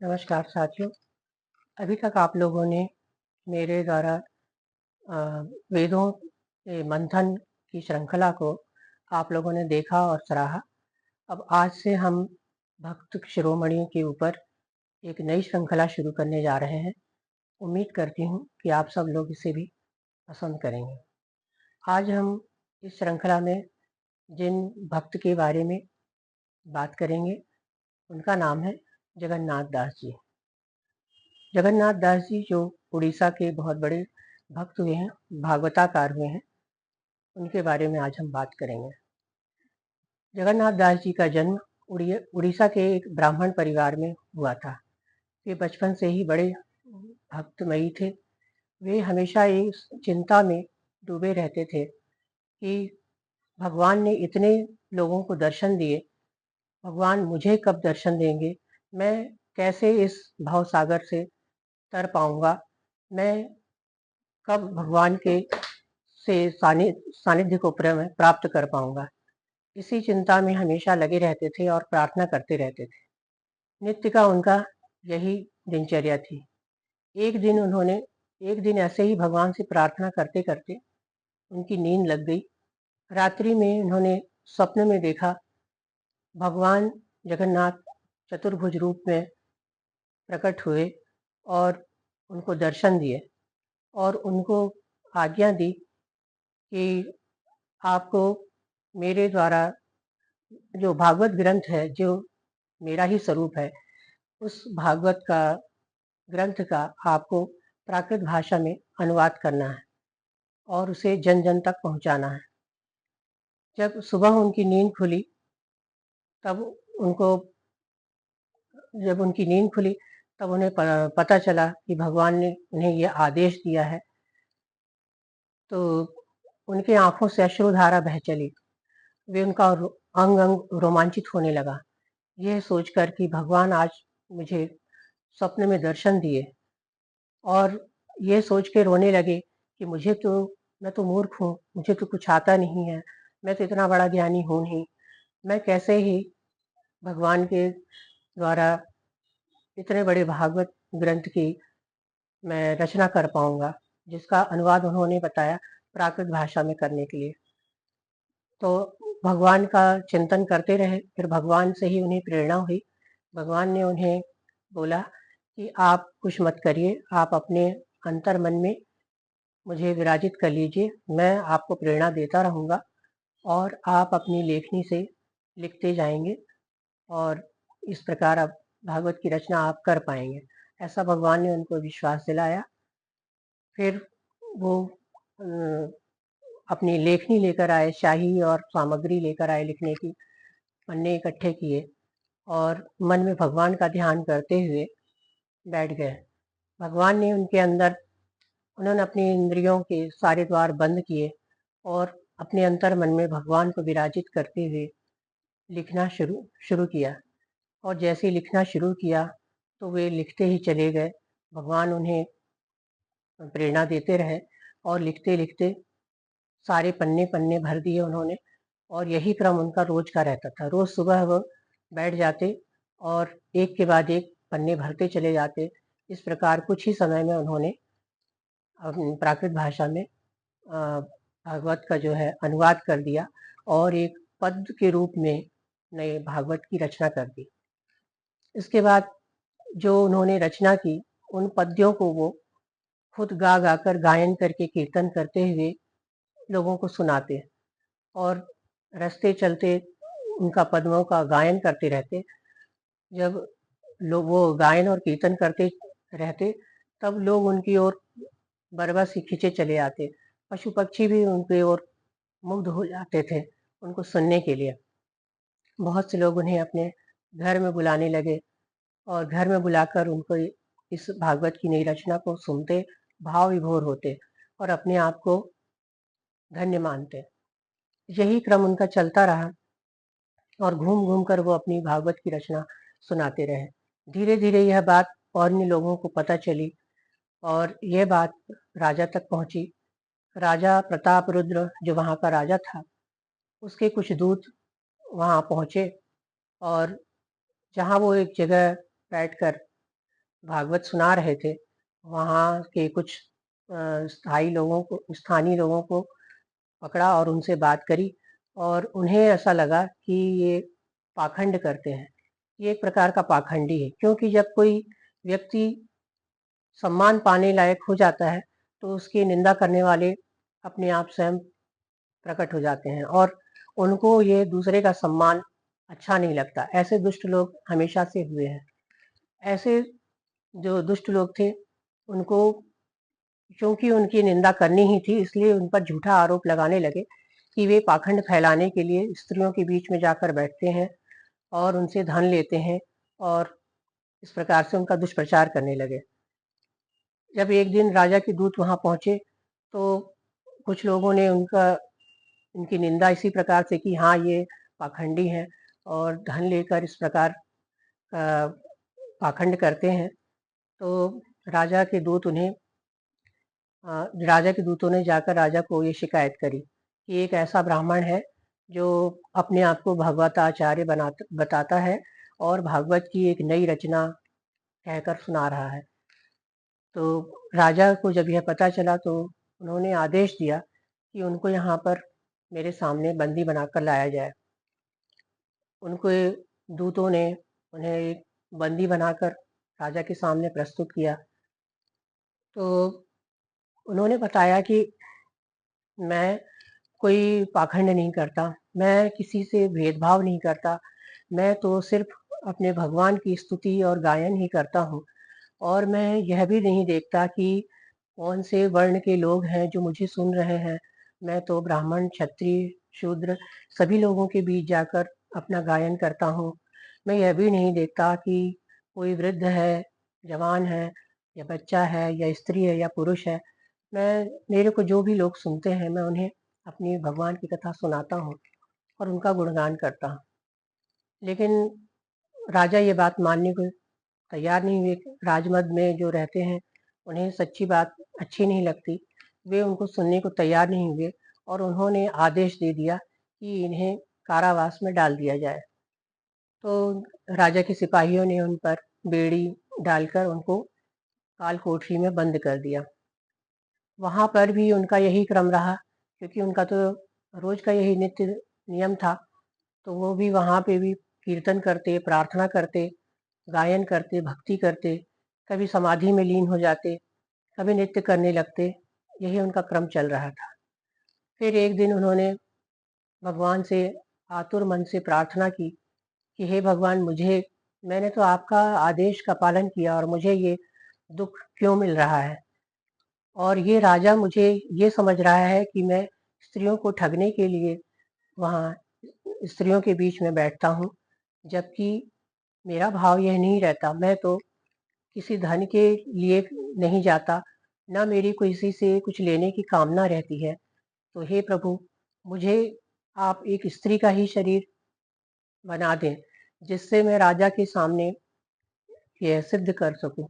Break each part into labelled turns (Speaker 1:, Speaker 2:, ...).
Speaker 1: नमस्कार साथियों। अभी तक आप लोगों ने मेरे द्वारा वेदों के मंथन की श्रृंखला को आप लोगों ने देखा और सराहा। अब आज से हम भक्त शिरोमणियों के ऊपर एक नई श्रृंखला शुरू करने जा रहे हैं। उम्मीद करती हूँ कि आप सब लोग इसे भी पसंद करेंगे। आज हम इस श्रृंखला में जिन भक्त के बारे में बात करेंगे उनका नाम है जगन्नाथ दास जी। जगन्नाथ दास जी जो उड़ीसा के बहुत बड़े भक्त हुए हैं, भागवताकार हुए हैं, उनके बारे में आज हम बात करेंगे। जगन्नाथ दास जी का जन्म उड़ीसा के एक ब्राह्मण परिवार में हुआ था। वे बचपन से ही बड़े भक्तमयी थे। वे हमेशा इस चिंता में डूबे रहते थे कि भगवान ने इतने लोगों को दर्शन दिए, भगवान मुझे कब दर्शन देंगे, मैं कैसे इस भव सागर से तर पाऊंगा, मैं कब भगवान के से सानिध्य को प्राप्त कर पाऊंगा। इसी चिंता में हमेशा लगे रहते थे और प्रार्थना करते रहते थे। नित्य का उनका यही दिनचर्या थी। एक दिन ऐसे ही भगवान से प्रार्थना करते करते उनकी नींद लग गई। रात्रि में उन्होंने स्वप्न में देखा भगवान जगन्नाथ चतुर्भुज रूप में प्रकट हुए और उनको दर्शन दिए और उनको आज्ञा दी कि आपको मेरे द्वारा जो भागवत ग्रंथ है, जो मेरा ही स्वरूप है, उस भागवत का ग्रंथ का आपको प्राकृत भाषा में अनुवाद करना है और उसे जन जन तक पहुंचाना है। जब सुबह उनकी नींद खुली तब उनको जब उनकी नींद खुली तब उन्हें पता चला कि भगवान ने उन्हें ये आदेश दिया है। तो उनके आंखों से अश्रुधारा बह चली। वे उनका अंग अंग रोमांचित होने लगा, यह सोचकर कि भगवान आज मुझे स्वप्न में दर्शन दिए, और ये सोच के रोने लगे कि मैं तो मूर्ख हूँ, मुझे तो कुछ आता नहीं है, मैं तो इतना बड़ा ज्ञानी हूँ नहीं, मैं कैसे ही भगवान के द्वारा इतने बड़े भागवत ग्रंथ की मैं रचना कर पाऊंगा, जिसका अनुवाद उन्होंने बताया प्राकृत भाषा में करने के लिए। तो भगवान का चिंतन करते रहे। फिर भगवान से ही उन्हें प्रेरणा हुई। भगवान ने उन्हें बोला कि आप कुछ मत करिए, आप अपने अंतर मन में मुझे विराजित कर लीजिए, मैं आपको प्रेरणा देता रहूँगा और आप अपनी लेखनी से लिखते जाएंगे और इस प्रकार आप भागवत की रचना आप कर पाएंगे। ऐसा भगवान ने उनको विश्वास दिलाया। फिर वो अपनी लेखनी लेकर आए, शाही और सामग्री लेकर आए लिखने की, पन्ने इकट्ठे किए और मन में भगवान का ध्यान करते हुए बैठ गए। भगवान ने उन्होंने अपनी इंद्रियों के सारे द्वार बंद किए और अपने अंतर मन में भगवान को विराजित करते हुए लिखना शुरू शुरू किया। और जैसे ही लिखना शुरू किया तो वे लिखते ही चले गए। भगवान उन्हें प्रेरणा देते रहे और लिखते लिखते सारे पन्ने पन्ने भर दिए उन्होंने। और यही क्रम उनका रोज का रहता था। रोज सुबह वो बैठ जाते और एक के बाद एक पन्ने भरते चले जाते। इस प्रकार कुछ ही समय में उन्होंने प्राकृत भाषा में भागवत का जो है अनुवाद कर दिया और एक पद्य के रूप में नए भागवत की रचना कर दी। इसके बाद जो उन्होंने रचना की, उन पद्यों को वो खुद गा गा कर गायन करके कीर्तन करते हुए लोगों को सुनाते और रास्ते चलते उनका पद्यों का गायन करते रहते। जब लोग वो गायन और कीर्तन करते रहते तब लोग उनकी ओर बरबस ही खींचे चले आते। पशु पक्षी भी उनकी ओर मुग्ध हो जाते थे उनको सुनने के लिए। बहुत से लोग उन्हें अपने घर में बुलाने लगे और घर में बुलाकर उनको इस भागवत की नई रचना को सुनते, भाव विभोर होते और अपने आप को धन्य मानते। यही क्रम उनका चलता रहा और घूम घूम कर वो अपनी भागवत की रचना सुनाते रहे। धीरे धीरे यह बात और अन्य लोगों को पता चली और यह बात राजा तक पहुंची। राजा प्रताप रुद्र जो वहाँ का राजा था, उसके कुछ दूत वहाँ पहुँचे और जहाँ वो एक जगह बैठकर भागवत सुना रहे थे, वहाँ के कुछ स्थानीय लोगों को पकड़ा और उनसे बात करी, और उन्हें ऐसा लगा कि ये पाखंड करते हैं। ये एक प्रकार का पाखंडी है, क्योंकि जब कोई व्यक्ति सम्मान पाने लायक हो जाता है तो उसकी निंदा करने वाले अपने आप स्वयं प्रकट हो जाते हैं, और उनको ये दूसरे का सम्मान अच्छा नहीं लगता। ऐसे दुष्ट लोग हमेशा से हुए हैं। ऐसे जो दुष्ट लोग थे, उनको क्योंकि उनकी निंदा करनी ही थी, इसलिए उन पर झूठा आरोप लगाने लगे कि वे पाखंड फैलाने के लिए स्त्रियों के बीच में जाकर बैठते हैं और उनसे धन लेते हैं, और इस प्रकार से उनका दुष्प्रचार करने लगे। जब एक दिन राजा के दूत वहां पहुंचे तो कुछ लोगों ने उनकी निंदा इसी प्रकार से की, हाँ ये पाखंडी हैं और धन लेकर इस प्रकार पाखंड करते हैं। तो राजा के दूत उन्हें राजा के दूतों ने जाकर राजा को ये शिकायत करी कि एक ऐसा ब्राह्मण है जो अपने आप को भगवताचार्य बताता है और भागवत की एक नई रचना कहकर सुना रहा है। तो राजा को जब यह पता चला तो उन्होंने आदेश दिया कि उनको यहाँ पर मेरे सामने बंदी बनाकर लाया जाए। उनको दूतों ने उन्हें एक बंदी बनाकर राजा के सामने प्रस्तुत किया। तो उन्होंने बताया कि मैं कोई पाखंड नहीं करता, मैं किसी से भेदभाव नहीं करता, मैं तो सिर्फ अपने भगवान की स्तुति और गायन ही करता हूँ, और मैं यह भी नहीं देखता कि कौन से वर्ण के लोग हैं जो मुझे सुन रहे हैं। मैं तो ब्राह्मण, क्षत्रिय, शूद्र सभी लोगों के बीच जाकर अपना गायन करता हूँ। मैं यह भी नहीं देखता कि कोई वृद्ध है, जवान है, या बच्चा है, या स्त्री है, या पुरुष है। मेरे को जो भी लोग सुनते हैं, मैं उन्हें अपनी भगवान की कथा सुनाता हूँ और उनका गुणगान करता हूँ। लेकिन राजा ये बात मानने को तैयार नहीं हुए। राजमद में जो रहते हैं उन्हें सच्ची बात अच्छी नहीं लगती, वे उनको सुनने को तैयार नहीं हुए और उन्होंने आदेश दे दिया कि इन्हें कारावास में डाल दिया जाए। तो राजा के सिपाहियों ने उन पर बेड़ी डालकर उनको काल कोठरी में बंद कर दिया। वहां पर भी उनका यही क्रम रहा, क्योंकि उनका तो रोज का यही नित्य नियम था। तो वो भी वहां पे भी कीर्तन करते, प्रार्थना करते, गायन करते, भक्ति करते, कभी समाधि में लीन हो जाते, कभी नृत्य करने लगते। यही उनका क्रम चल रहा था। फिर एक दिन उन्होंने भगवान से आतुर मन से प्रार्थना की कि हे भगवान, मैंने तो आपका आदेश का पालन किया और मुझे ये दुख क्यों मिल रहा है, और ये राजा मुझे ये समझ रहा है कि मैं स्त्रियों को ठगने के लिए वहाँ स्त्रियों के बीच में बैठता हूँ, जबकि मेरा भाव यह नहीं रहता। मैं तो किसी धन के लिए नहीं जाता, ना मेरी किसी से कुछ लेने की कामना रहती है। तो हे प्रभु, मुझे आप एक स्त्री का ही शरीर बना दें, जिससे मैं राजा के सामने यह सिद्ध कर सकूं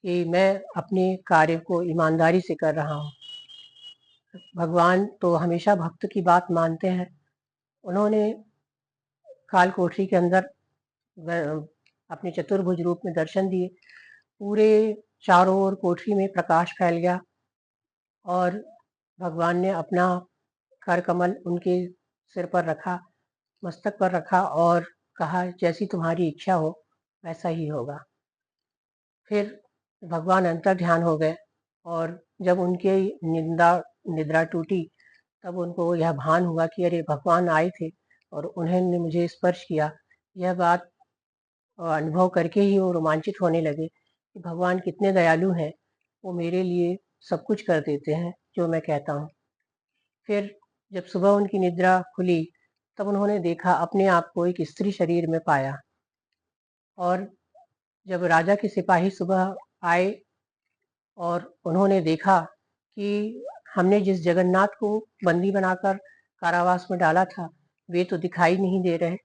Speaker 1: कि मैं अपने कार्य को ईमानदारी से कर रहा हूँ। भगवान तो हमेशा भक्त की बात मानते हैं। उन्होंने काल कोठरी के अंदर अपने चतुर्भुज रूप में दर्शन दिए। पूरे चारों ओर कोठरी में प्रकाश फैल गया और भगवान ने अपना कर कमल उनके सिर पर रखा, मस्तक पर रखा, और कहा, जैसी तुम्हारी इच्छा हो वैसा ही होगा। फिर भगवान अंतर ध्यान हो गए, और जब उनके निद्रा टूटी, तब उनको यह भान हुआ कि अरे, भगवान आए थे और उन्होंने मुझे स्पर्श किया। यह बात अनुभव करके ही वो रोमांचित होने लगे कि भगवान कितने दयालु हैं, वो मेरे लिए सब कुछ कर देते हैं जो मैं कहता हूँ। फिर जब सुबह उनकी निद्रा खुली, तब उन्होंने देखा अपने आप को एक स्त्री शरीर में पाया। और जब राजा के सिपाही सुबह आए और उन्होंने देखा कि हमने जिस जगन्नाथ को बंदी बनाकर कारावास में डाला था, वे तो दिखाई नहीं दे रहे,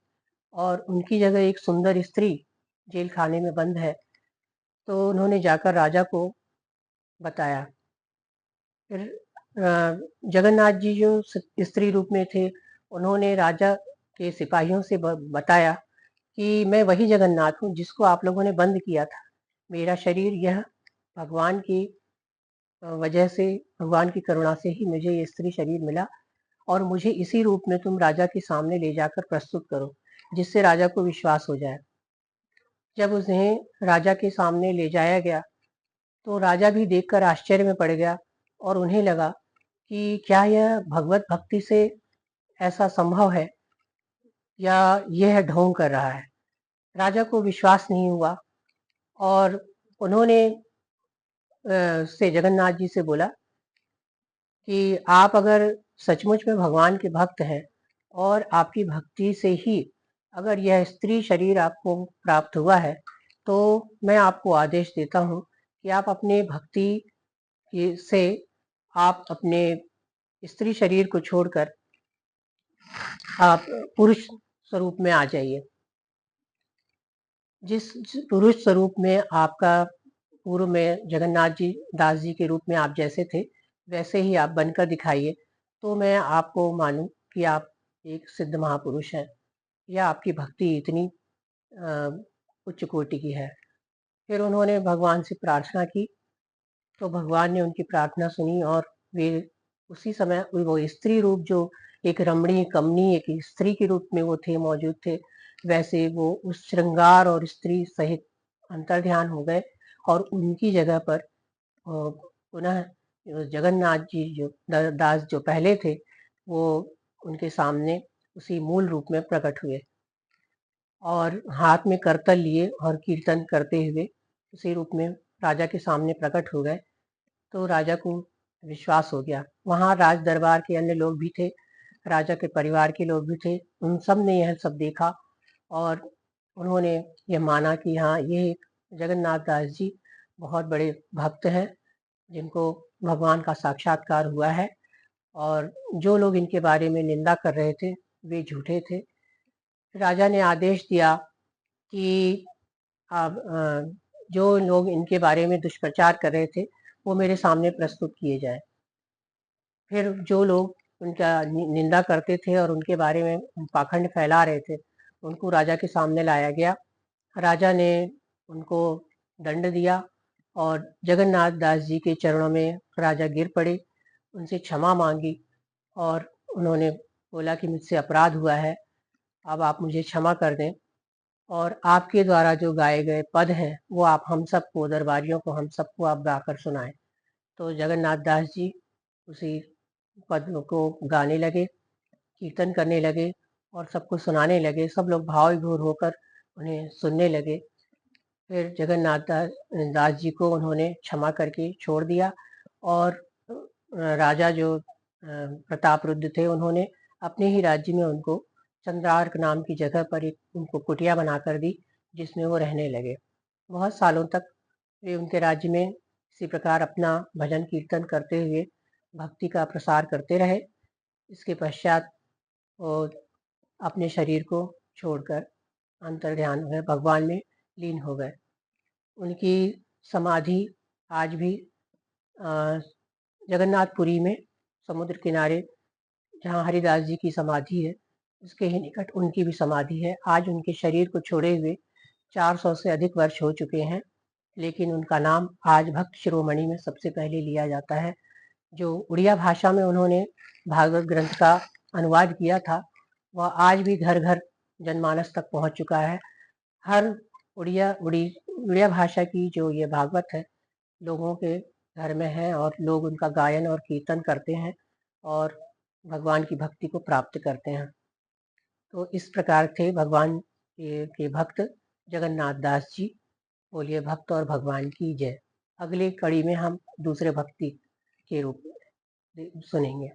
Speaker 1: और उनकी जगह एक सुंदर स्त्री जेल खाने में बंद है। तो उन्होंने जाकर राजा को बताया। फिर जगन्नाथ जी जो स्त्री रूप में थे, उन्होंने राजा के सिपाहियों से बताया कि मैं वही जगन्नाथ हूँ जिसको आप लोगों ने बंद किया था। मेरा शरीर यह भगवान की वजह से, भगवान की करुणा से ही मुझे ये स्त्री शरीर मिला, और मुझे इसी रूप में तुम राजा के सामने ले जाकर प्रस्तुत करो, जिससे राजा को विश्वास हो जाए। जब उन्हें राजा के सामने ले जाया गया तो राजा भी देखकर आश्चर्य में पड़ गया, और उन्हें लगा कि क्या यह भगवत भक्ति से ऐसा संभव है, या यह ढोंग कर रहा है। राजा को विश्वास नहीं हुआ, और उन्होंने से जगन्नाथ जी से बोला कि आप अगर सचमुच में भगवान के भक्त हैं, और आपकी भक्ति से ही अगर यह स्त्री शरीर आपको प्राप्त हुआ है, तो मैं आपको आदेश देता हूँ कि आप अपने भक्ति से आप अपने स्त्री शरीर को छोड़कर आप पुरुष स्वरूप में आ जाइए। जिस पुरुष स्वरूप में आपका पूर्व में जगन्नाथ जी दास जी के रूप में आप जैसे थे, वैसे ही आप बनकर दिखाइए, तो मैं आपको मानूं कि आप एक सिद्ध महापुरुष हैं, या आपकी भक्ति इतनी उच्च कोटि की है। फिर उन्होंने भगवान से प्रार्थना की, तो भगवान ने उनकी प्रार्थना सुनी, और वे उसी समय वो स्त्री रूप, जो एक रमणीय कमनीय एक स्त्री के रूप में वो थे, मौजूद थे, वैसे वो उस श्रृंगार और स्त्री सहित अंतर्ध्यान हो गए, और उनकी जगह पर पुनः जगन्नाथ जी जो दास जो पहले थे, वो उनके सामने उसी मूल रूप में प्रकट हुए, और हाथ में करतल लिए और कीर्तन करते हुए उसी रूप में राजा के सामने प्रकट हो गए। तो राजा को विश्वास हो गया। वहाँ राज दरबार के अन्य लोग भी थे, राजा के परिवार के लोग भी थे, उन सब ने यह सब देखा, और उन्होंने यह माना कि हाँ, ये जगन्नाथ दास जी बहुत बड़े भक्त हैं, जिनको भगवान का साक्षात्कार हुआ है, और जो लोग इनके बारे में निंदा कर रहे थे वे झूठे थे। राजा ने आदेश दिया कि अब जो लोग इनके बारे में दुष्प्रचार कर रहे थे, वो मेरे सामने प्रस्तुत किए जाए। फिर जो लोग उनका निंदा करते थे और उनके बारे में पाखंड फैला रहे थे, उनको राजा के सामने लाया गया। राजा ने उनको दंड दिया, और जगन्नाथ दास जी के चरणों में राजा गिर पड़े, उनसे क्षमा मांगी, और उन्होंने बोला कि मुझसे अपराध हुआ है, अब आप मुझे क्षमा कर दें, और आपके द्वारा जो गाए गए पद हैं वो आप हम सबको, दरबारियों को, हम सबको आप गाकर सुनाएं। तो जगन्नाथ दास जी उसी पद को गाने लगे, कीर्तन करने लगे, और सबको सुनाने लगे। सब लोग भाव विभोर होकर उन्हें सुनने लगे। फिर जगन्नाथ दास जी को उन्होंने क्षमा करके छोड़ दिया, और राजा जो प्रतापरुद्र थे, उन्होंने अपने ही राज्य में उनको चंद्रार्क नाम की जगह पर एक उनको कुटिया बनाकर दी, जिसमें वो रहने लगे। बहुत सालों तक वे उनके राज्य में इसी प्रकार अपना भजन कीर्तन करते हुए भक्ति का प्रसार करते रहे। इसके पश्चात वो अपने शरीर को छोड़कर अंतर्ध्यान हुए, भगवान में लीन हो गए। उनकी समाधि आज भी जगन्नाथपुरी में समुद्र किनारे, जहाँ हरिदास जी की समाधि है, उसके ही निकट उनकी भी समाधि है। आज उनके शरीर को छोड़े हुए 400 से अधिक वर्ष हो चुके हैं, लेकिन उनका नाम आज भक्त शिरोमणि में सबसे पहले लिया जाता है। जो उड़िया भाषा में उन्होंने भागवत ग्रंथ का अनुवाद किया था, वह आज भी घर घर जनमानस तक पहुंच चुका है। हर उड़िया भाषा की जो ये भागवत है, लोगों के घर में है, और लोग उनका गायन और कीर्तन करते हैं, और भगवान की भक्ति को प्राप्त करते हैं। तो इस प्रकार थे भगवान के भक्त जगन्नाथ दास जी। बोलिए भक्त और भगवान की जय। अगली कड़ी में हम दूसरे भक्ति के रूप में सुनेंगे।